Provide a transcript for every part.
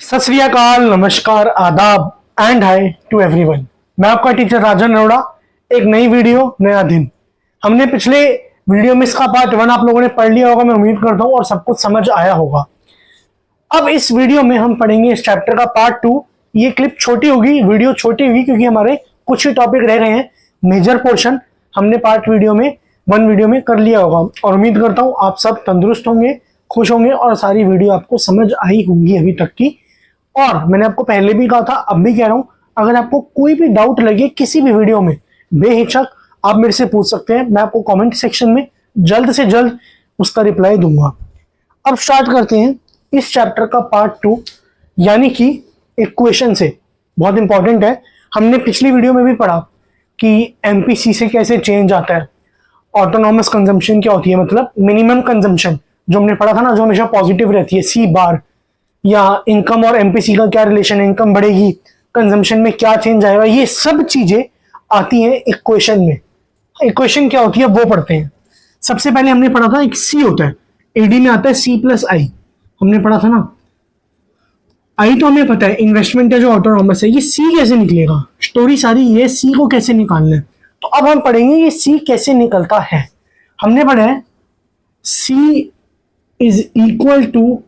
सत श्री अकाल, नमस्कार, आदाब एंड हाय टू एवरीवन। मैं आपका टीचर राजन अरोड़ा। एक नई वीडियो, नया दिन। हमने पिछले वीडियो में इसका पार्ट 1 आप लोगों ने पढ़ लिया होगा, मैं उम्मीद करता हूं, और सब कुछ समझ आया होगा। अब इस वीडियो में हम पढ़ेंगे इस चैप्टर का पार्ट 2। ये क्लिप छोटी होगी, वीडियो छोटी होगी, क्योंकि हमारे कुछ ही टॉपिक रह गए हैं। मेजर पोर्शन हमने पार्ट वीडियो में 1 वीडियो में कर लिया होगा, और उम्मीद करता हूं आप सब तंदुरुस्त होंगे, खुश होंगे, और सारी वीडियो आपको समझ आई होंगी अभी तक की। और मैंने आपको पहले भी कहा था, अब भी कह रहा हूं, अगर आपको कोई भी डाउट लगे किसी भी वीडियो में, बेहिचक आप मेरे से पूछ सकते हैं। मैं आपको कमेंट सेक्शन में जल्द से जल्द उसका रिप्लाई दूंगा। अब स्टार्ट करते हैं इस चैप्टर का पार्ट 2, यानी कि इक्वेशन से। बहुत इंपॉर्टेंट है। हमने पिछली वीडियो में भी पढ़ा कि एमपीसी से कैसे चेंज आता है। ऑटोनॉमस कंजम्पशन क्या होती है, मतलब मिनिमम कंजम्पशन, जो हमने पढ़ा था ना, जो हमेशा पॉजिटिव रहती है, सी बार। या इनकम और एमपीसी का क्या रिलेशन है, इनकम बढ़ेगी, कंजम्पशन में क्या चेंज आएगा, ये सब चीजें आती हैं इक्वेशन में। इक्वेशन क्या होती है वो पढ़ते हैं। सबसे पहले हमने पढ़ा था एक सी होता है, एडी में आता है सी प्लस आई, हमने पढ़ा था ना। आई तो हमें पता है इन्वेस्टमेंट है जो ऑटोनॉमस है। ये सी कैसे निकलेगा, स्टोरी सारी ये सी को कैसे निकालना है। तो अब हम पढ़ेंगे ये सी कैसे निकलता है। हमने पढ़ा है C is equal to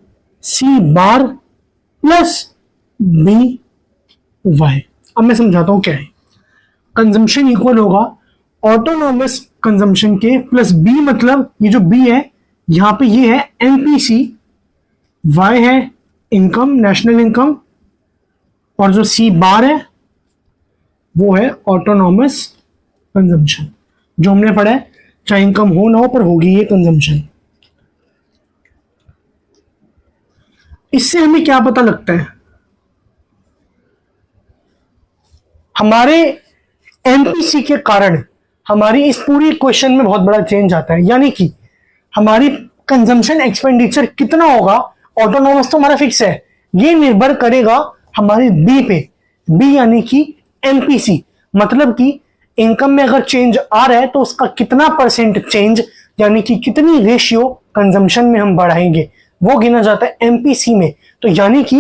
C bar plus B Y. अब मैं समझाता हूं क्या है। कंजम्पशन इक्वल होगा ऑटोनॉमस कंजम्पशन के प्लस बी, मतलब ये जो बी है यहां पे ये है एमपीसी, वाई है इनकम, नेशनल इनकम, और जो सी बार है वो है ऑटोनॉमस कंजम्पशन, जो हमने पढ़ा है चाहे इनकम हो ना हो पर होगी ये कंजम्पशन। इससे हमें क्या पता लगता है, हमारे एमपीसी के कारण हमारी इस पूरी इक्वेशन में बहुत बड़ा चेंज आता है। यानी कि हमारी कंजम्पशन एक्सपेंडिचर कितना होगा, ऑटोनॉमस तो हमारा फिक्स है, ये निर्भर करेगा हमारी बी पे। बी यानी कि एमपीसी, मतलब कि इनकम में अगर चेंज आ रहा है तो उसका कितना परसेंट चेंज, यानी कि कितनी रेशियो कंजम्पशन में हम बढ़ाएंगे, वो गिना जाता है एमपीसी में। तो यानी कि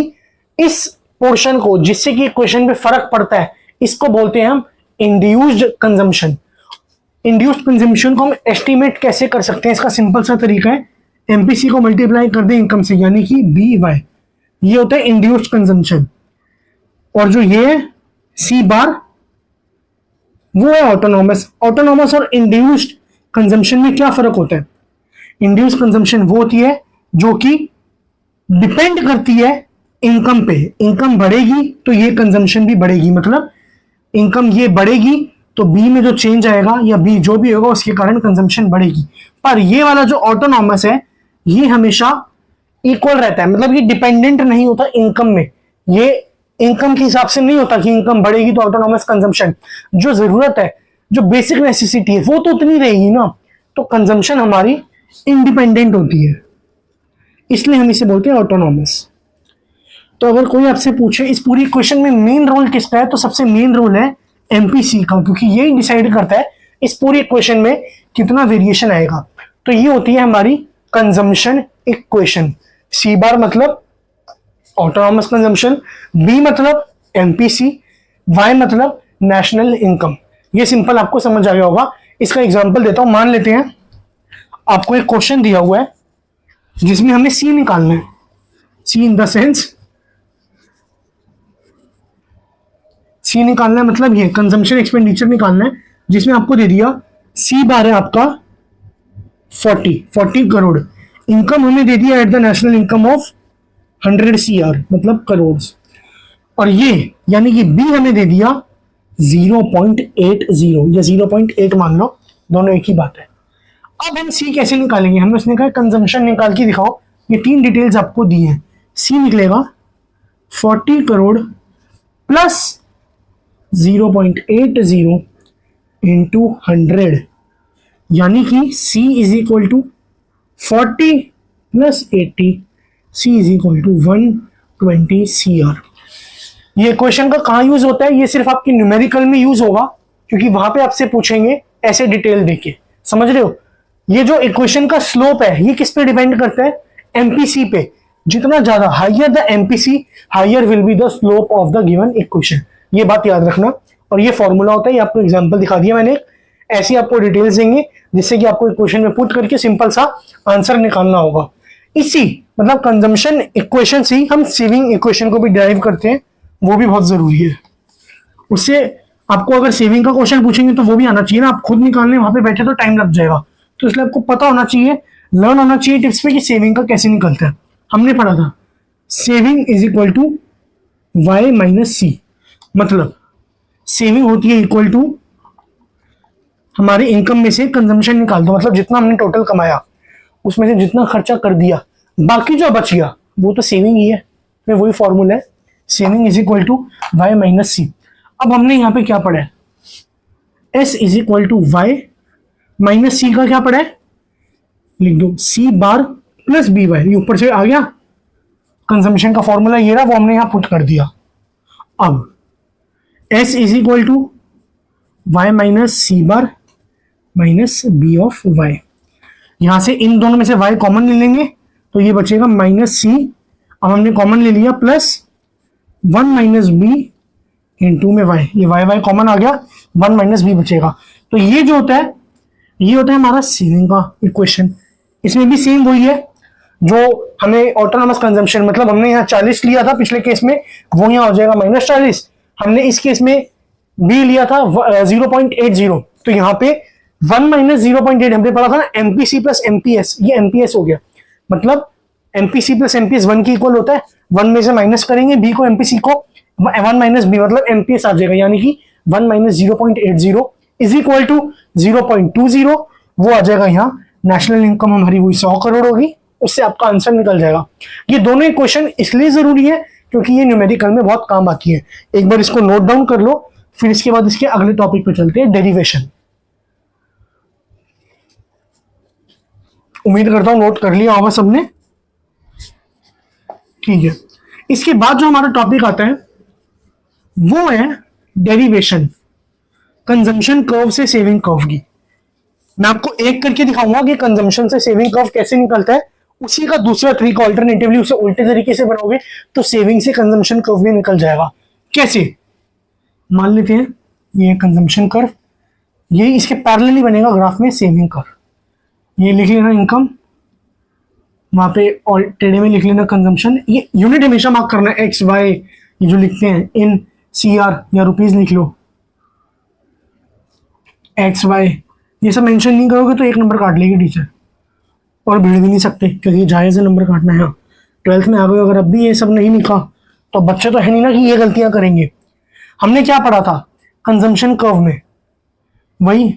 इस पोर्शन को, जिससे कि इक्वेशन पे फर्क पड़ता है, इसको बोलते हैं हम इंड्यूस्ड कंजम्पशन। इंड्यूस्ड कंजम्पशन को हम एस्टिमेट कैसे कर सकते हैं, इसका सिंपल सा तरीका है, एमपीसी को मल्टीप्लाई कर दें इनकम से, यानी कि बी वाई, ये होता है इंड्यूस्ड कंजम्पशन। और जो ये है सी बार वो है ऑटोनॉमस। ऑटोनॉमस और इंड्यूस्ड कंजम्पशन में क्या फर्क होता है। इंड्यूस्ड कंजम्पशन वो होती है जो कि डिपेंड करती है इनकम पे। इनकम बढ़ेगी तो ये कंजम्पशन भी बढ़ेगी, मतलब इनकम ये बढ़ेगी तो बी में जो चेंज आएगा या बी जो भी होगा उसके कारण कंजम्पशन बढ़ेगी। पर ये वाला जो ऑटोनॉमस है ये हमेशा इक्वल रहता है, मतलब ये डिपेंडेंट नहीं होता इनकम में। ये इनकम के हिसाब से नहीं होता कि इनकम बढ़ेगी तो ऑटोनॉमस कंजम्पशन, जो जरूरत है, जो बेसिक नेसेसिटी है, वो तो उतनी रहेगी ना। तो कंजम्पशन हमारी इंडिपेंडेंट होती है, इसलिए हम इसे बोलते हैं ऑटोनॉमस। तो अगर कोई आपसे पूछे इस पूरी क्वेश्चन में मेन रोल किसका है, तो सबसे मेन रोल है एमपीसी का, क्योंकि यही डिसाइड करता है इस पूरी इक्वेशन में कितना वेरिएशन आएगा। तो ये होती है हमारी कंजम्पशन इक्वेशन। सी बार मतलब ऑटोनॉमस कंजम्पशन, बी मतलब एमपीसी, वाई मतलब नेशनल इनकम। ये सिंपल आपको समझ आ गया होगा। इसका एग्जांपल देता हूं। मान लेते हैं आपको एक क्वेश्चन दिया हुआ है जिसमें हमें सी निकालना है। सी इन द सेंस, सी निकालना है मतलब ये कंजम्पशन एक्सपेंडिचर निकालना है, जिसमें आपको दे दिया सी बार है आपका 40 करोड़। इनकम हमें दे दिया at the national income of 100 CR, मतलब करोड़। और ये यानी कि बी हमें दे दिया 0.80 या 0.8 मान लो, दोनों एक ही बात है। अब हम सी कैसे निकालेंगे, हमने उसने कहा कंजम्पशन निकाल के दिखाओ। ये 3 डिटेल्स आपको दी हैं। सी निकलेगा 40 करोड़ प्लस 0.80 इंटू 100, यानी कि C is equal to 40 plus 80, C is equal to 120 CR। ये क्वेश्चन का कहाँ यूज होता है, ये सिर्फ आपकी न्यूमेरिकल में यूज होगा, क्योंकि वहां पे आपसे पूछेंगे ऐसे डिटेल देके। समझ रहे हो, ये जो इक्वेशन का स्लोप है ये किस पे डिपेंड करता है, एमपीसी पे। जितना ज्यादा higher the MPC higher will be the slope of the given equation. ये बात याद रखना। और ये फॉर्मूला होता है, ये आपको एग्जांपल दिखा दिया मैंने, ऐसे आपको डिटेल्स देंगे जिससे कि आपको इक्वेशन में पुट करके सिंपल सा आंसर निकालना होगा। इसी मतलब कंजम्पशन इक्वेशन से ही हम सेविंग इक्वेशन को भी डिराइव करते हैं, वो भी बहुत जरूरी है। उससे आपको अगर सेविंग का क्वेश्चन पूछेंगे तो वो भी आना चाहिए ना, आप खुद निकालने वहां पे बैठे तो टाइम लग जाएगा। तो इसलिए आपको पता होना चाहिए, लर्न होना चाहिए टिप्स पे कि सेविंग का कैसे निकलता है। हमने पढ़ा था saving is equal to Y minus C, मतलब सेविंग होती है इक्वल टू हमारे इनकम में से कंजम्पशन निकाल दो, मतलब जितना हमने टोटल कमाया उसमें से जितना खर्चा कर दिया बाकी जो बच गया वो तो सेविंग ही है। तो वही फॉर्मूला है, saving is equal to Y minus C. अब हमने यहाँ पे क्या पढ़ा है, S is equal to Y minus C का क्या पढ़ा है, लिख दो C bar plus B Y, ऊपर से आ गया कंजम्पशन का फॉर्मूला, ये रहा, वो हमने यहां पुट कर दिया। अब S is equal to Y minus C bar minus B of Y, यहां से इन दोनों में से वाई कॉमन ले लेंगे तो ये बचेगा माइनस सी, अब हमने कॉमन ले लिया, प्लस 1 माइनस बी इंटू में वाई, ये वाई वाई कॉमन आ गया, 1 माइनस बी बचेगा। तो ये जो होता है ये होता है हमारा सेविंग का इक्वेशन। इसमें भी सेम वही है जो हमें ऑटोनॉमस कंजम्पशन, मतलब हमने यहाँ 40 लिया था पिछले केस में, वो यहाँ हो जाएगा -40। हमने इस केस में बी लिया था 0.80, तो यहाँ पे 1 माइनस 0.8 हमने पढ़ा था ना, एमपीसी प्लस एमपीएस, ये एमपीएस हो गया। मतलब एमपीसी प्लस एमपीएस 1 के इक्वल होता है, 1 में से माइनस करेंगे बी को, एमपीसी को, 1 माइनस बी मतलब एमपीएस आ जाएगा, यानी कि 1 माइनस 0.80 इज इक्वल टू 0.20, वो आ जाएगा यहाँ। नेशनल इनकम हमारी वही 100 करोड़ होगी, उससे आपका आंसर निकल जाएगा। ये दोनों इक्वेशन इसलिए जरूरी है क्योंकि ये न्यूमेरिकल में बहुत काम आती है। एक बार इसको नोट डाउन कर लो, फिर इसके बाद इसके अगले टॉपिक पे चलते हैं, डेरिवेशन। उम्मीद करता हूं नोट कर लिया होगा सबने, ठीक है। इसके बाद जो हमारा टॉपिक आता है वो है डेरिवेशन, कंजम्पशन कर्व से सेविंग कर्व की। मैं आपको एक करके दिखाऊंगा कि कंजम्पशन से सेविंग कर्व कैसे निकलता है, उसी का दूसरा तरीका ऑल्टरनेटिवली उसे उल्टे तरीके से बनाओगे तो सेविंग से कंजम्पशन कर्व भी निकल जाएगा। कैसे, मान लेते हैं ये कंजम्पशन कर्व, ये इसके पैरेलली बनेगा ग्राफ में सेविंग कर्व। ये लिख लेना इनकम, वहां पे और टेढ़े में लिख लेना कंजम्पशन। ये यूनिट हमेशा मार्क करना है, एक्स वाई, ये जो लिखते हैं इन CR या रुपीज लिख लो, एक्स वाई, ये सब मेंशन नहीं करोगे तो 1 नंबर काट लेगी टीचर, और भिड़ भी नहीं सकते क्योंकि जायज़ है नंबर काटना है। 12th में आ गए अगर अब भी ये सब नहीं लिखा तो बच्चे तो है नहीं ना कि ये गलतियां करेंगे। हमने क्या पढ़ा था कंजम्पशन कर्व में, वही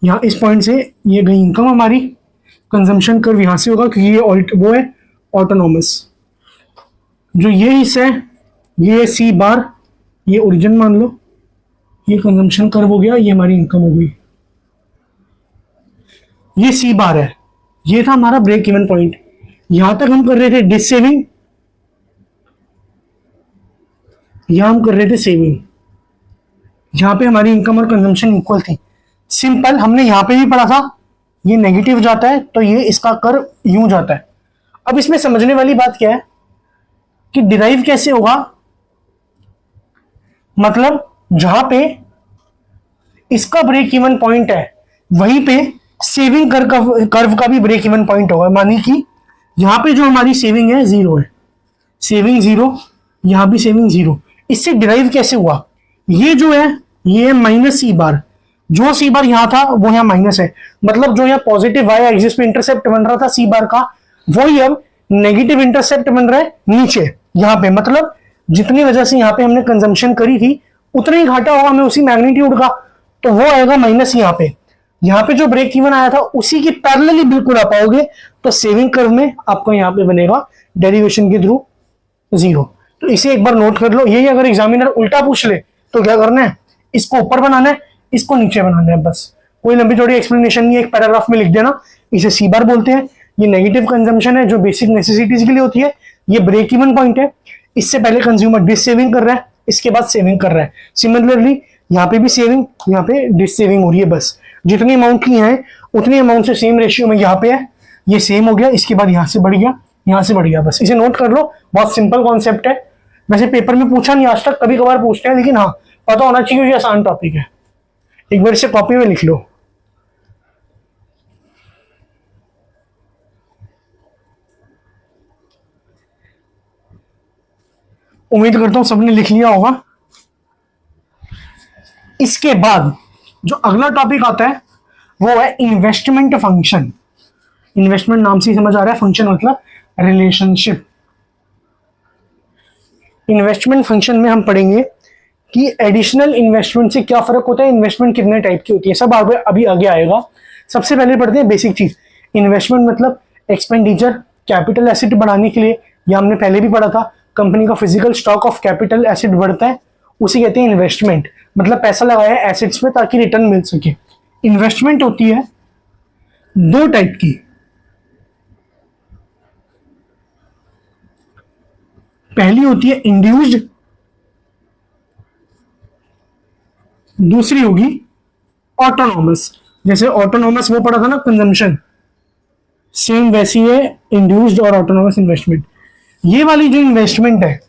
यहाँ इस पॉइंट से ये गई इनकम हमारी, कंजम्पशन कर्व यहाँ से होगा क्योंकि ये वो है ऑटोनॉमस। जो ये हिस्सा है ये सी बार, ये ओरिजिन मान लो, ये कंजम्पशन कर्व हो गया, ये हमारी इनकम हो गई। ये सी बार है, ये था हमारा ब्रेक इवन पॉइंट। यहां तक हम कर रहे थे डिस सेविंग, यहां हम कर रहे थे सेविंग, यहां पे हमारी इनकम और कंजम्पशन इक्वल थी। सिंपल, हमने यहां पे भी पढ़ा था, ये नेगेटिव जाता है तो ये इसका कर्व यूं जाता है। अब इसमें समझने वाली बात क्या है कि डिराइव कैसे होगा, मतलब जहां पे इसका ब्रेक इवन पॉइंट है वहीं पे सेविंग कर्व का भी ब्रेक इवन पॉइंट होगा। मानिए कि यहां पे जो हमारी सेविंग है 0 है, सेविंग 0, यहां भी सेविंग 0। इससे डिराइव कैसे हुआ, ये जो है ये माइनस सी बार, जो सी बार यहां था वो यहां माइनस है, मतलब जो यहाँ पॉजिटिव वाई एक्सिस पे इंटरसेप्ट बन रहा था सी बार का, वही अब नेगेटिव इंटरसेप्ट बन रहा है नीचे यहाँ पे। मतलब जितनी वजह से यहाँ पे हमने कंजम्पशन करी थी उतना ही घाटा होगा हमें उसी मैग्नीट्यूड का, तो वो आएगा माइनस। यहाँ पे जो ब्रेक इवन आया था उसी की पैरेलली बिल्कुल आ पाओगे, तो सेविंग कर्व में आपका यहाँ पे बनेगा डेरिवेशन के थ्रू 0। तो इसे एक बार नोट कर लो। यही अगर एग्जामिनर उल्टा पूछ ले तो क्या करना है, इसको ऊपर बनाना है, इसको नीचे बनाना है, बस कोई लंबी चौड़ी एक्सप्लेनेशन नहीं है, एक पैराग्राफ में लिख देना। इसे सी बार बोलते हैं, ये नेगेटिव कंजम्पशन है जो बेसिक नेसेसिटीज के लिए होती है, ये ब्रेक इवन पॉइंट है। इससे पहले कंज्यूमर डिस सेविंग कर रहा है, इसके बाद सेविंग कर रहा है। सिमिलरली यहाँ पे भी सेविंग, यहाँ पे डिस सेविंग हो रही है। बस जितनी अमाउंट की है उतनी अमाउंट से सेम रेशियो में यहाँ पे है, ये सेम हो गया, इसके बाद यहाँ से बढ़ गया, यहां से बढ़ गया, बस इसे नोट कर लो, बहुत सिंपल कॉन्सेप्ट है। वैसे पेपर में पूछा नहीं आज तक, कभी कभार पूछते हैं, लेकिन हाँ पता होना चाहिए, ये आसान टॉपिक है। एक बार इसे कॉपी में लिख लो। उम्मीद करता हूं सबने लिख लिया होगा। इसके बाद जो अगला टॉपिक आता है वो है इन्वेस्टमेंट फंक्शन। इन्वेस्टमेंट नाम से ही समझ आ रहा है, फंक्शन मतलब रिलेशनशिप। इन्वेस्टमेंट फंक्शन में हम पढ़ेंगे कि एडिशनल इन्वेस्टमेंट से क्या फर्क होता है, इन्वेस्टमेंट कितने टाइप की होती है, सब अभी आगे आएगा। सबसे पहले पढ़ते हैं बेसिक चीज। इन्वेस्टमेंट मतलब एक्सपेंडिचर कैपिटल एसेट बढ़ाने के लिए, या हमने पहले भी पढ़ा था, कंपनी का physical stock of capital asset बढ़ता है, उसे कहते हैं इन्वेस्टमेंट। मतलब पैसा लगाया है एसेट्स पे ताकि रिटर्न मिल सके। इन्वेस्टमेंट होती है दो टाइप की, पहली होती है इंड्यूस्ड, दूसरी होगी ऑटोनॉमस। जैसे ऑटोनॉमस वो पढ़ा था ना कंजम्पशन, सेम वैसी है इंड्यूस्ड और ऑटोनॉमस इन्वेस्टमेंट। ये वाली जो इन्वेस्टमेंट है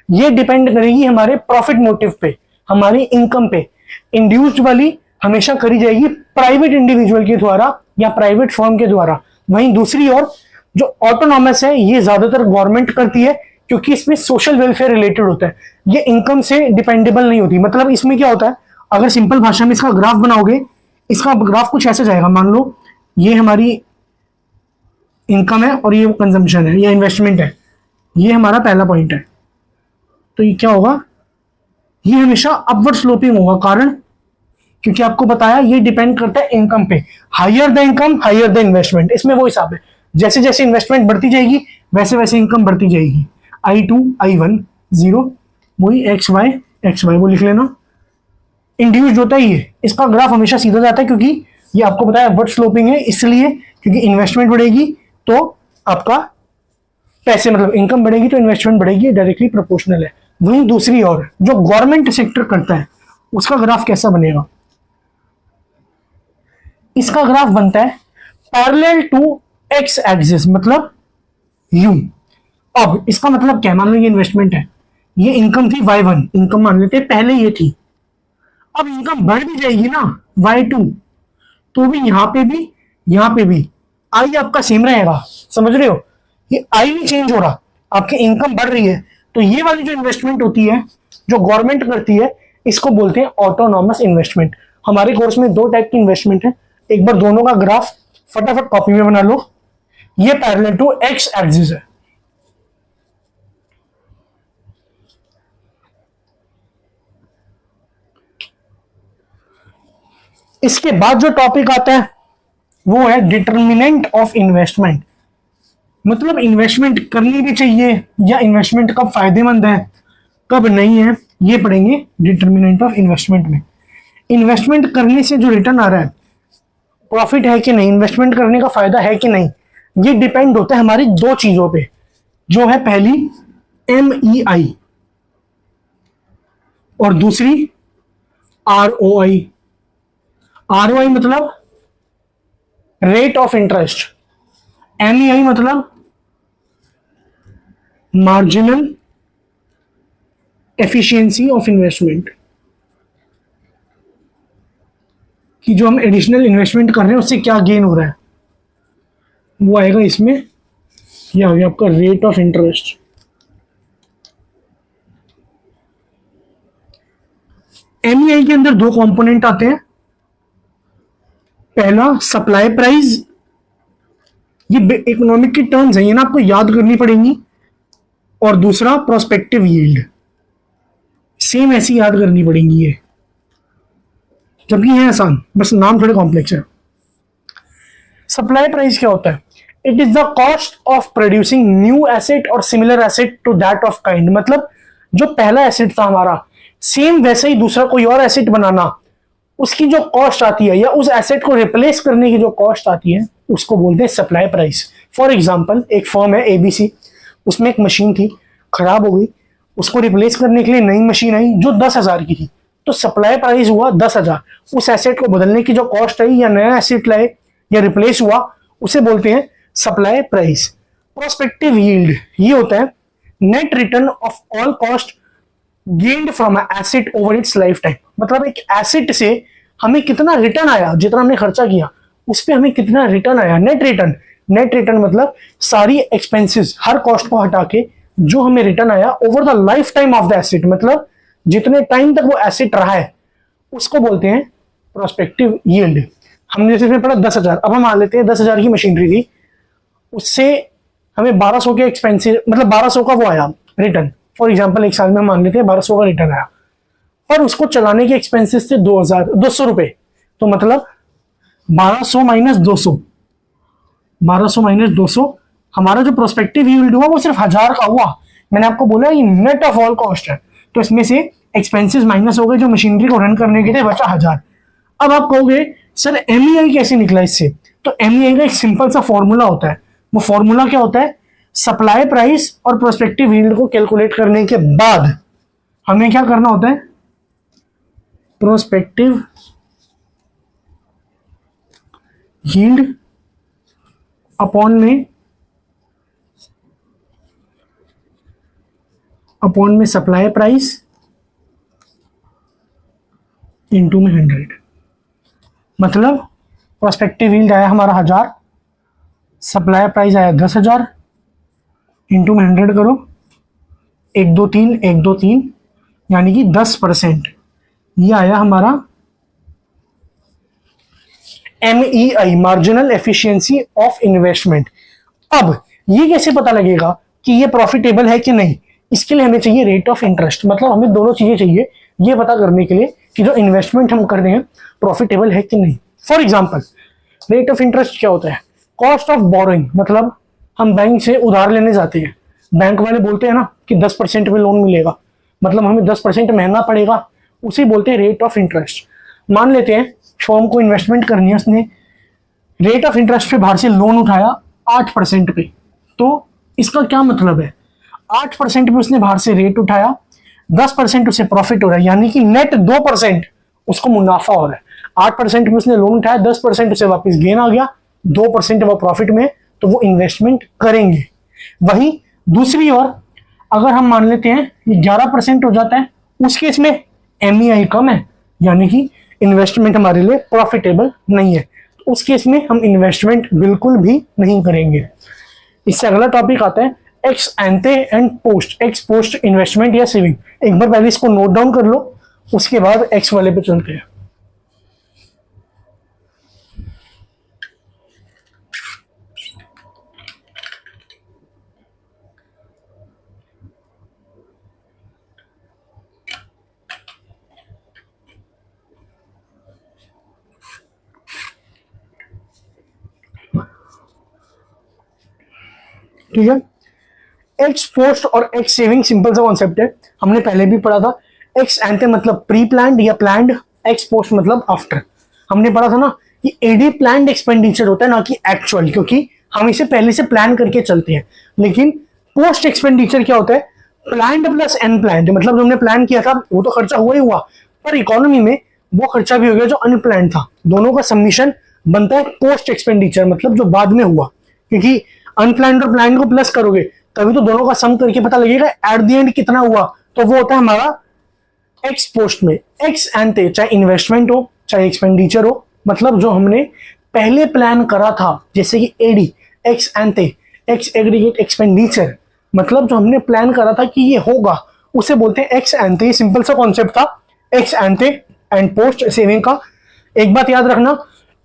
ये डिपेंड करेगी हमारे प्रॉफिट मोटिव पे, हमारी इनकम पे। इंड्यूस्ड वाली हमेशा करी जाएगी प्राइवेट इंडिविजुअल के द्वारा या प्राइवेट फर्म के द्वारा। वहीं दूसरी ओर जो ऑटोनॉमस है ये ज्यादातर गवर्नमेंट करती है, क्योंकि इसमें सोशल वेलफेयर रिलेटेड होता है, ये इनकम से डिपेंडेबल नहीं होती। मतलब इसमें क्या होता है, अगर सिंपल भाषा में इसका ग्राफ बनाओगे, इसका ग्राफ कुछ ऐसे जाएगा। मान लो ये हमारी इनकम है और ये कंजम्पशन है या इन्वेस्टमेंट है, ये हमारा पहला पॉइंट है। तो ये क्या होगा, ये हमेशा अपवर्ड स्लोपिंग होगा। कारण क्योंकि आपको बताया ये डिपेंड करता है इनकम पे। Higher the income higher the investment, इसमें वो हिसाब है, जैसे जैसे इन्वेस्टमेंट बढ़ती जाएगी वैसे वैसे इनकम बढ़ती जाएगी। I2 I1 0, वही XY वो लिख लेना। इंड्यूस्ड होता है ये, इसका ग्राफ हमेशा सीधा जाता है, क्योंकि ये आपको पता है अपवर्ड स्लोपिंग है, इसलिए क्योंकि इन्वेस्टमेंट बढ़ेगी तो आपका पैसे मतलब इनकम बढ़ेगी तो इन्वेस्टमेंट बढ़ेगी, डायरेक्टली प्रोपोर्शनल है। वहीं दूसरी ओर जो गवर्नमेंट सेक्टर करता है उसका ग्राफ कैसा बनेगा, इसका ग्राफ बनता है पैरेलल टू एक्स एक्सिस, मतलब यू। अब इसका मतलब क्या, मान लो ये इन्वेस्टमेंट है, ये इनकम थी Y1, इनकम मान लेते पहले ये थी, अब इनकम बढ़ भी जाएगी ना Y2, तो भी यहां पे भी आई आपका सेम रहेगा। समझ रहे हो, ये आई नहीं चेंज हो रहा, आपकी इनकम बढ़ रही है। तो ये वाली जो इन्वेस्टमेंट होती है जो गवर्नमेंट करती है, इसको बोलते हैं ऑटोनॉमस इन्वेस्टमेंट। हमारे कोर्स में दो टाइप की इन्वेस्टमेंट है, एक बार दोनों का ग्राफ फटाफट कॉपी में बना लो। ये पैरेलल टू एक्स एक्सिस है, इसके बाद जो टॉपिक आता है वो है डिटर्मिनेंट ऑफ इन्वेस्टमेंट। मतलब इन्वेस्टमेंट करनी भी चाहिए या इन्वेस्टमेंट कब फायदेमंद है कब नहीं है, ये पढ़ेंगे डिटर्मिनेंट ऑफ इन्वेस्टमेंट में। इन्वेस्टमेंट करने से जो रिटर्न आ रहा है, प्रॉफिट है कि नहीं, इन्वेस्टमेंट करने का फायदा है कि नहीं, ये डिपेंड होता है हमारी दो चीजों पे। जो है पहली MEI और दूसरी ROI। ROI मतलब रेट ऑफ इंटरेस्ट, MEI मतलब मार्जिनल एफिशिएंसी ऑफ इन्वेस्टमेंट, कि जो हम एडिशनल इन्वेस्टमेंट कर रहे हैं उससे क्या गेन हो रहा है, वो आएगा इसमें। ये आ गया आपका रेट ऑफ इंटरेस्ट। MEI के अंदर दो कंपोनेंट आते हैं, पहला सप्लाई प्राइस, ये इकोनॉमिक की टर्म्स है, ये ना आपको याद करनी पड़ेंगी, और दूसरा प्रोस्पेक्टिव यील्ड, सेम ऐसी याद करनी पड़ेंगी ये, जबकि है आसान, बस नाम थोड़े कॉम्प्लेक्स है। सप्लाई प्राइस क्या होता है, it is the cost of producing new asset और similar asset to that of kind. मतलब जो पहला एसेट था हमारा, सेम वैसे ही दूसरा कोई और एसेट बनाना, उसकी जो कॉस्ट आती है या उस एसेट को रिप्लेस करने की जो कॉस्ट आती है, उसको बोलते हैं सप्लाई प्राइस। फॉर एग्जांपल एक फर्म है ABC, उसमें एक मशीन थी खराब हो गई, उसको रिप्लेस करने के लिए नई मशीन आई जो 10,000 की थी, तो सप्लाई प्राइस हुआ 10,000। उस एसेट को बदलने की जो कॉस्ट आई या नया एसेट लाए या रिप्लेस हुआ, उसे बोलते हैं सप्लाई प्राइस। प्रोस्पेक्टिव यील्ड ये होता है net return of all cost gained from asset over it's life time. मतलब एक एसेट से हमें कितना रिटर्न आया, जितना हमने खर्चा किया उस पर हमें कितना रिटर्न आया, नेट रिटर्न। नेट रिटर्न मतलब सारी एक्सपेंसेस, हर कॉस्ट को हटा के जो हमें रिटर्न आया over the life time of the asset, मतलब जितने टाइम तक वो एसेट रहा है उसको बोलते हैं प्रोस्पेक्टिव यील्ड। हमने जैसे पढ़ा 10,000, अब हम मान लेते हैं 10,000 की मशीनरी थी, उससे हमें 1200 के एक्सपेंसिव, मतलब 1200 का वो आया रिटर्न। फॉर एग्जांपल एक साल में हम मान लेते हैं 1200 का रिटर्न आया, और उसको चलाने के एक्सपेंसेस थे 200 रुपए। तो मतलब 1200 माइनस 200, 1200 माइनस 200, हमारा जो प्रोस्पेक्टिव यील्ड हुआ वो सिर्फ 1000 का हुआ। मैंने आपको बोला ये नेट ऑफ ऑल कॉस्ट है, तो इसमें से एक्सपेंसेस माइनस हो गए, जो मशीनरी को रन करने के थे बचा 1000। अब आप कहोगे सर एमईआई कैसे निकला इससे? तो एमईआई का एक सिंपल सा फॉर्मूला होता है। वो फॉर्मूला क्या होता है? सप्लाई प्राइस और प्रोस्पेक्टिव यील्ड को कैलकुलेट करने के बाद हमें क्या करना होता है? प्रोस्पेक्टिव यील्ड अपॉन में सप्लाई प्राइस इनटू में 100। मतलब प्रोस्पेक्टिव यील्ड आया हमारा 1000, सप्लाई प्राइस आया 10,000, इंटू में 100 करो, 1 2 3 1 2 3, यानी कि 10%। ये आया हमारा MEI, marginal efficiency of investment. अब ये कैसे पता लगेगा कि ये प्रॉफिटेबल है कि नहीं? इसके लिए हमें चाहिए रेट ऑफ इंटरेस्ट। मतलब हमें दोनों चीजें चाहिए ये पता करने के लिए कि जो इन्वेस्टमेंट हम कर रहे हैं प्रॉफिटेबल है कि नहीं। For example rate of interest क्या होता है? कॉस्ट ऑफ बोरोइंग, मतलब हम बैंक से उधार लेने जाते हैं, बैंक वाले बोलते हैं ना कि 10% में लोन मिलेगा, मतलब हमें 10% महंगा पड़ेगा, उसे बोलते हैं रेट ऑफ इंटरेस्ट। मान लेते हैं फर्म को इन्वेस्टमेंट करनी है, उसने रेट ऑफ इंटरेस्ट पे बाहर से लोन उठाया 8% पे, तो इसका क्या मतलब है? 8% पे उसने बाहर से रेट उठाया, 10% उसे प्रॉफिट हो रहा है, यानी कि नेट 2% उसको मुनाफा हो रहा है। 8% पे उसने लोन उठाया, 10% उसे वापस गेन आ गया, 2% वो प्रॉफिट में, तो वो इन्वेस्टमेंट करेंगे। वहीं दूसरी ओर अगर हम मान लेते हैं ये 11% हो जाता है, उस केस में MEI कम है, यानी कि इन्वेस्टमेंट हमारे लिए प्रॉफिटेबल नहीं है, तो उस केस में हम इन्वेस्टमेंट बिल्कुल भी नहीं करेंगे। इससे अगला टॉपिक आता है x एंटे and post, x post investment या सेविंग। एक बार पहले इसको नोट डाउन कर लो, उसके बाद एक्स वाले पे चलते हैं। ठीक है, एक्स पोस्ट और एक्स सेविंग सिंपल सा कॉन्सेप्ट है, हमने पहले भी पढ़ा था। एक्स एंटे मतलब प्री प्लान्ड या प्लान्ड, एक्स पोस्ट मतलब आफ्टर। हमने पढ़ा था ना कि एडी प्लान्ड एक्सपेंडिचर होता है, ना कि एक्चुअल, क्योंकि हम इसे पहले से प्लान करके चलते हैं। लेकिन पोस्ट एक्सपेंडिचर क्या होता है? प्लान्ड प्लस अनप्लान्ड, मतलब जो हमने प्लान किया था वो तो खर्चा हुआ ही हुआ, पर इकोनॉमी में वो खर्चा भी हो गया जो अनप्लान्ड था। दोनों का सबमिशन बनता है पोस्ट एक्सपेंडिचर, मतलब जो बाद में हुआ, क्योंकि अनप्लान्ड और प्लान को प्लस करोगे तभी तो दोनों का सम करके पता लगेगा एट द एंड कितना हुआ, तो वो होता है हमारा एक्स पोस्ट में। एक्स एंटे चाहे इन्वेस्टमेंट हो चाहे एक्सपेंडिचर हो, मतलब जो हमने पहले प्लान करा था, जैसे कि AD, ex ante, ex aggregate expenditure, मतलब जो हमने प्लान करा था कि ये होगा, उसे बोलते हैं एक्स एंटे। ये सिंपल सा कॉन्सेप्ट था एक्स एंटे एंड पोस्ट सेविंग का। एक बात याद रखना,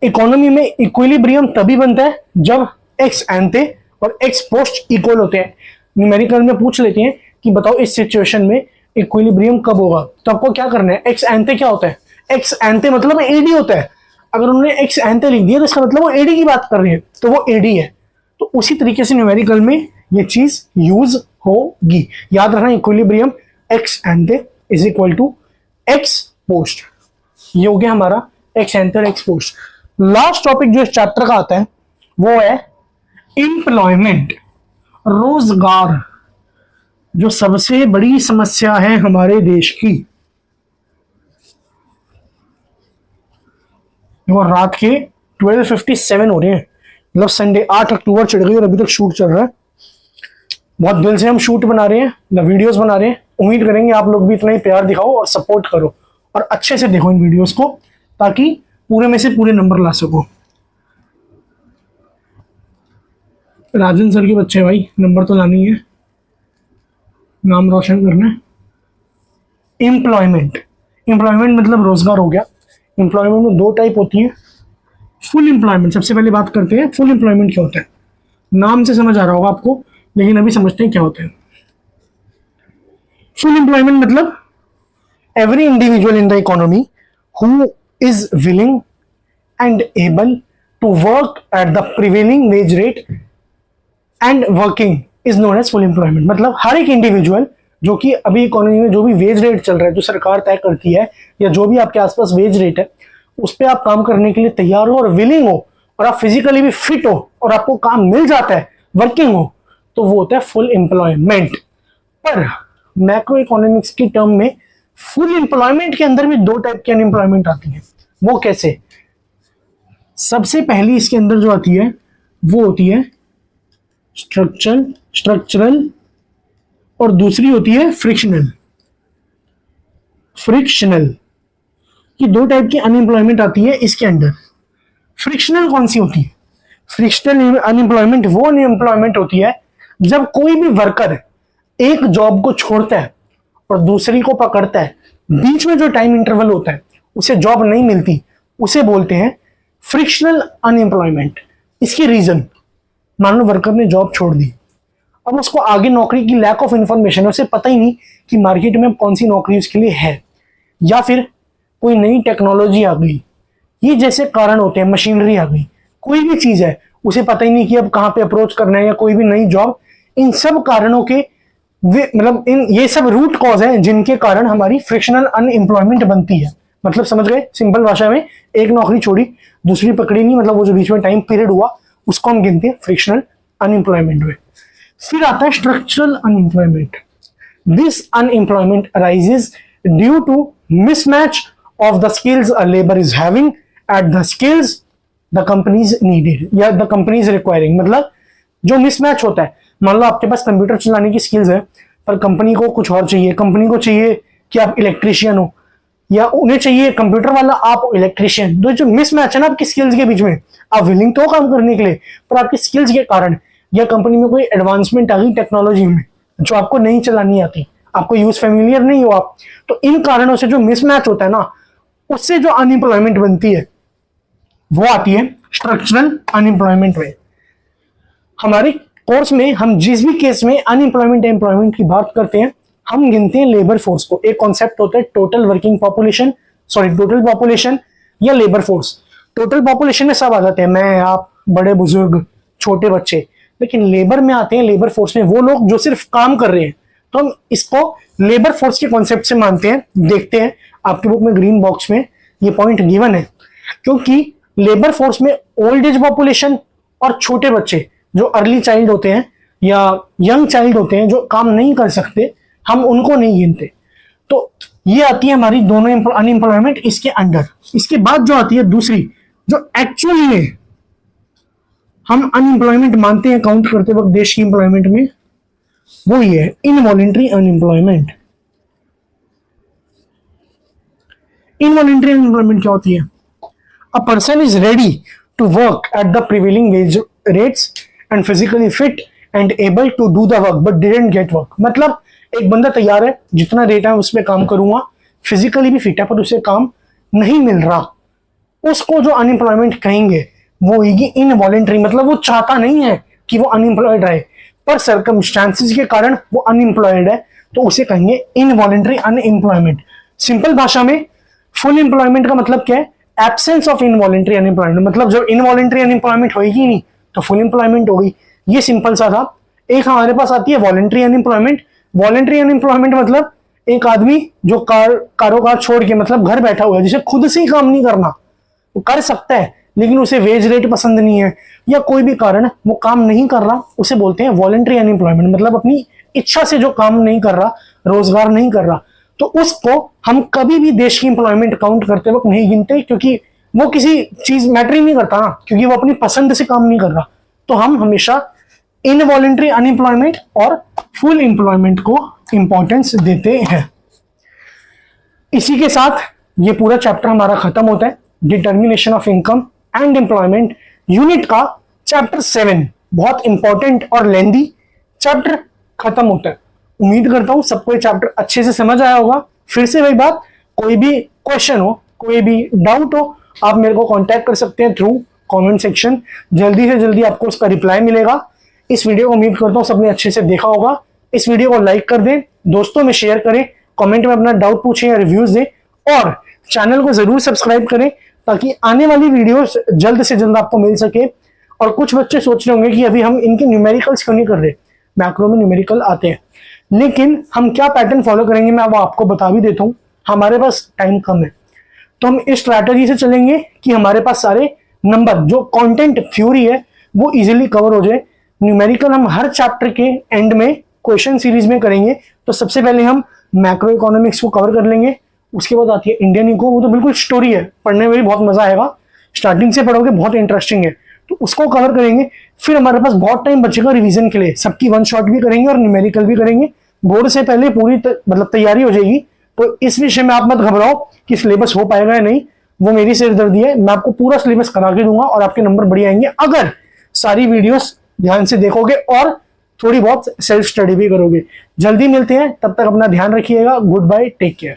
इकोनॉमी में इक्विलिब्रियम तभी बनता है जब एक्स एंटे और एक्स पोस्ट इक्वल होते हैं। न्यूमेरिकल में पूछ लेते हैं कि बताओ इस सिचुएशन में इक्विलिब्रियम कब होगा, तो आपको क्या करना है? एक्स एंटे क्या होता है? एक्स एंटे मतलब एडी होता है। अगर उन्होंने एक्स एंटे लिख दिया तो इसका मतलब वो एडी की बात कर रहे हैं, तो वो एडी है। तो उसी तरीके से न्यूमेरिकल में ये चीज यूज होगी। याद रखना, equilibrium ex ante is equal to ex post. ये हो गया हमारा एक्स एंटे और एक्स पोस्ट। लास्ट टॉपिक जो इस चैप्टर का आता है वो है एम्प्लॉयमेंट, रोजगार, जो सबसे बड़ी समस्या है हमारे देश की। वो रात के 12:57 हो रहे हैं, मतलब संडे 8 अक्टूबर चढ़ गई और अभी तक शूट चल रहा है। बहुत दिल से हम शूट बना रहे हैं, वीडियोस बना रहे हैं। उम्मीद करेंगे आप लोग भी इतना ही प्यार दिखाओ और सपोर्ट करो और अच्छे से देखो इन वीडियोस को, ताकि पूरे में से पूरे नंबर ला सको। राजन सर के बच्चे भाई, नंबर तो लानी है, नाम रोशन करना है। एम्प्लॉयमेंट, एम्प्लॉयमेंट मतलब रोजगार हो गया। एम्प्लॉयमेंट में दो टाइप होती है। फुल एम्प्लॉयमेंट, सबसे पहले बात करते हैं फुल एम्प्लॉयमेंट क्या होता है। नाम से समझ आ रहा होगा आपको, लेकिन अभी समझते हैं क्या होता है। फुल एम्प्लॉयमेंट मतलब every individual in the economy who is willing and able to work at the prevailing wage rate and working is known as full employment। मतलब हर एक इंडिविजुअल जो कि अभी इकोनॉमी में जो भी वेज रेट चल रहा है, जो सरकार तय करती है, या जो भी आपके आसपास वेज रेट है, उस पर आप काम करने के लिए तैयार हो और विलिंग हो, और आप फिजिकली भी फिट हो और आपको काम मिल जाता है, वर्किंग हो, तो वो होता है फुल एम्प्लॉयमेंट। पर मैक्रो इकोनॉमिक्स की टर्म में फुल एम्प्लॉयमेंट के अंदर भी दो टाइप की अनएम्प्लॉयमेंट आती है। वो कैसे? सबसे पहली इसके अंदर जो आती है वो होती है स्ट्रक्चरल और दूसरी होती है फ्रिक्शनल। ये दो टाइप की अनएम्प्लॉयमेंट आती है इसके अंदर। फ्रिक्शनल कौन सी होती है? फ्रिक्शनल अनएम्प्लॉयमेंट वो अनएम्प्लॉयमेंट होती है जब कोई भी वर्कर एक जॉब को छोड़ता है और दूसरी को पकड़ता है, बीच में जो टाइम इंटरवल होता है उसे जॉब नहीं मिलती, उसे बोलते हैं फ्रिक्शनल अनएम्प्लॉयमेंट। इसकी रीजन, मान लो वर्कर ने जॉब छोड़ दी, अब उसको आगे नौकरी की लैक ऑफ इंफॉर्मेशन है, उसे पता ही नहीं कि मार्केट में कौन सी नौकरी उसके लिए है, या फिर कोई नई टेक्नोलॉजी आ गई, ये जैसे कारण होते हैं, मशीनरी आ गई, कोई भी चीज है, उसे पता ही नहीं कि अब कहां पे अप्रोच करना है, या कोई भी नई जॉब। इन सब कारणों के मतलब ये सब रूट कॉज है जिनके कारण हमारी फ्रिक्शनल अनएम्प्लॉयमेंट बनती है। मतलब समझ गए? सिंपल भाषा में, एक नौकरी छोड़ी दूसरी पकड़ी नहीं, मतलब वो जो बीच में टाइम पीरियड हुआ उसको हम गिनते हैं फ्रिक्शनल अनएम्प्लॉयमेंट में। फिर आता है structural unemployment. This unemployment arises due to mismatch of the skills a labour is having at the skills the companies needed या द कंपनीज रिक्वायरिंग। मतलब जो मिसमैच होता है, मान लो आपके पास कंप्यूटर चलाने की स्किल्स है पर कंपनी को कुछ और चाहिए, कंपनी को चाहिए कि आप इलेक्ट्रीशियन हो, या उन्हें चाहिए कंप्यूटर वाला आप इलेक्ट्रीशियन। तो जो मिसमैच है ना आपकी स्किल्स के बीच में, आप विलिंग तो काम करने के लिए, पर आपकी स्किल्स के कारण या कंपनी में कोई एडवांसमेंट आ गई टेक्नोलॉजी में जो आपको नहीं चलानी आती, आपको यूज फेमिलियर नहीं हो आप, तो इन कारणों से जो मिसमैच होता है ना, उससे जो अनएम्प्लॉयमेंट बनती है वो आती है स्ट्रक्चरल अनएम्प्लॉयमेंट में। हमारे कोर्स में हम जिस भी केस में अनएम्प्लॉयमेंट एम्प्लॉयमेंट की बात करते हैं, हम गिनते हैं लेबर फोर्स को। एक कॉन्सेप्ट होता है total working population, total population या लेबर फोर्स। टोटल पॉपुलेशन में सब आ जाते हैं, मैं, आप, बड़े बुजुर्ग, छोटे बच्चे, लेकिन लेबर में आते हैं, लेबर फोर्स में वो लोग जो सिर्फ काम कर रहे हैं। तो हम इसको लेबर फोर्स के कॉन्सेप्ट से मानते हैं। देखते हैं आपकी बुक में ग्रीन बॉक्स में ये पॉइंट गिवन है, क्योंकि लेबर फोर्स में ओल्ड एज पॉपुलेशन और छोटे बच्चे जो अर्ली चाइल्ड होते हैं या यंग चाइल्ड होते हैं जो काम नहीं कर सकते, हम उनको नहीं गिनते। तो ये आती है हमारी दोनों अनएम्प्लॉयमेंट इसके अंडर। इसके बाद जो आती है दूसरी, जो एक्चुअली में हम अनएम्प्लॉयमेंट मानते हैं काउंट करते वक्त देश की एम्प्लॉयमेंट में, वो ये है इनवॉलेंट्री अनएम्प्लॉयमेंट। इनवॉलेंट्री अनएम्प्लॉयमेंट क्या होती है? A person is ready to work at the prevailing wage rates and physically fit and able to do the work but didn't get work. मतलब एक बंदा तैयार है, जितना रेट है उस पर काम करूंगा, फिजिकली भी फिट है पर उसे काम नहीं मिल रहा, उसको जो अनएम्प्लॉयमेंट कहेंगे वो होगी इनवॉलेंट्री। मतलब वो चाहता नहीं है कि वो अनएम्प्लॉयड रहे, पर सर्कमस्टांसिस के कारण वो अनएम्प्लॉयड है, तो उसे कहेंगे इनवॉलेंट्री अनएम्प्लॉयमेंट। सिंपल भाषा में फुल एम्प्लॉयमेंट का मतलब क्या है? Absence of involuntary unemployment. मतलब जब इनवॉलेंट्री अनएम्प्लॉयमेंट होगी नहीं तो फुल एम्प्लॉयमेंट हो गई। ये सिंपल सा था। एक हमारे पास आती है वॉलेंट्री अनएम्प्लॉयमेंट। वॉलेंट्री अनएम्प्लॉयमेंट मतलब एक आदमी जो कारोबार छोड़ के, मतलब घर बैठा हुआ है, जिसे खुद से ही काम नहीं करना, वो कर सकता है लेकिन उसे वेज रेट पसंद नहीं है या कोई भी कारण वो काम नहीं कर रहा, उसे बोलते हैं वॉलेंट्री अनएम्प्लॉयमेंट। मतलब अपनी इच्छा से जो काम नहीं कर रहा, रोजगार नहीं कर रहा, तो उसको हम कभी भी देश की एम्प्लॉयमेंट काउंट करते वक्त नहीं गिनते, क्योंकि वो किसी चीज मैटर ही नहीं करता ना, क्योंकि वो अपनी पसंद से काम नहीं कर रहा। तो हम हमेशा इनवॉलेंट्री अनएम्प्लॉयमेंट और फुल एम्प्लॉयमेंट को इंपॉर्टेंस देते हैं। इसी के साथ ये पूरा चैप्टर हमारा खत्म होता है। Determination of income and employment unit का चैप्टर 7 बहुत इंपॉर्टेंट और लेंदी चैप्टर खत्म होता है। उम्मीद करता हूं सबको ये चैप्टर अच्छे से समझ आया होगा। फिर से वही बात, कोई भी क्वेश्चन हो, कोई भी डाउट हो, आप मेरे को कांटेक्ट कर सकते हैं थ्रू कमेंट सेक्शन। जल्दी से जल्दी आपको उसका रिप्लाई मिलेगा। इस वीडियो को उम्मीद करता हूं सबने अच्छे से देखा होगा। इस वीडियो को लाइक कर दें, दोस्तों में शेयर करें, कमेंट में अपना डाउट पूछें या रिव्यूज दें और चैनल को जरूर सब्सक्राइब करें ताकि आने वाली वीडियोस जल्द से जल्द आपको मिल सके। और कुछ बच्चे सोच रहे होंगे कि अभी हम इनके न्यूमेरिकल्स क्यों नहीं कर रहे, मैक्रो में न्यूमेरिकल आते हैं, लेकिन हम क्या पैटर्न फॉलो करेंगे मैं वो आपको बता भी देता हूं। हमारे पास टाइम कम है तो हम इस स्ट्रैटेजी से चलेंगे कि हमारे पास सारे नंबर जो कंटेंट थ्योरी है वो इजीली कवर हो जाए। न्यूमेरिकल हम हर चैप्टर के एंड में क्वेश्चन सीरीज में करेंगे। तो सबसे पहले हम मैक्रो इकोनॉमिक्स को कवर कर लेंगे, उसके बाद आती है इंडियन इको, वो तो बिल्कुल स्टोरी है, पढ़ने में भी बहुत मजा आएगा, स्टार्टिंग से पढ़ोगे बहुत इंटरेस्टिंग है, तो उसको कवर करेंगे। फिर हमारे पास बहुत टाइम बचेगा रिवीजन के लिए, सबकी वन शॉट भी करेंगे और न्यूमेरिकल भी करेंगे। बोर्ड से पहले पूरी मतलब तैयारी हो जाएगी। तो इस विषय में आप मत घबराओ कि सिलेबस हो पाएगा या नहीं, वो मेरी सिरदर्दी है। मैं आपको पूरा सिलेबस करा के दूंगा और आपके नंबर बढ़िया आएंगे अगर सारी वीडियोस ध्यान से देखोगे और थोड़ी बहुत सेल्फ स्टडी भी करोगे। जल्दी मिलते हैं, तब तक अपना ध्यान रखिएगा। Goodbye, take care.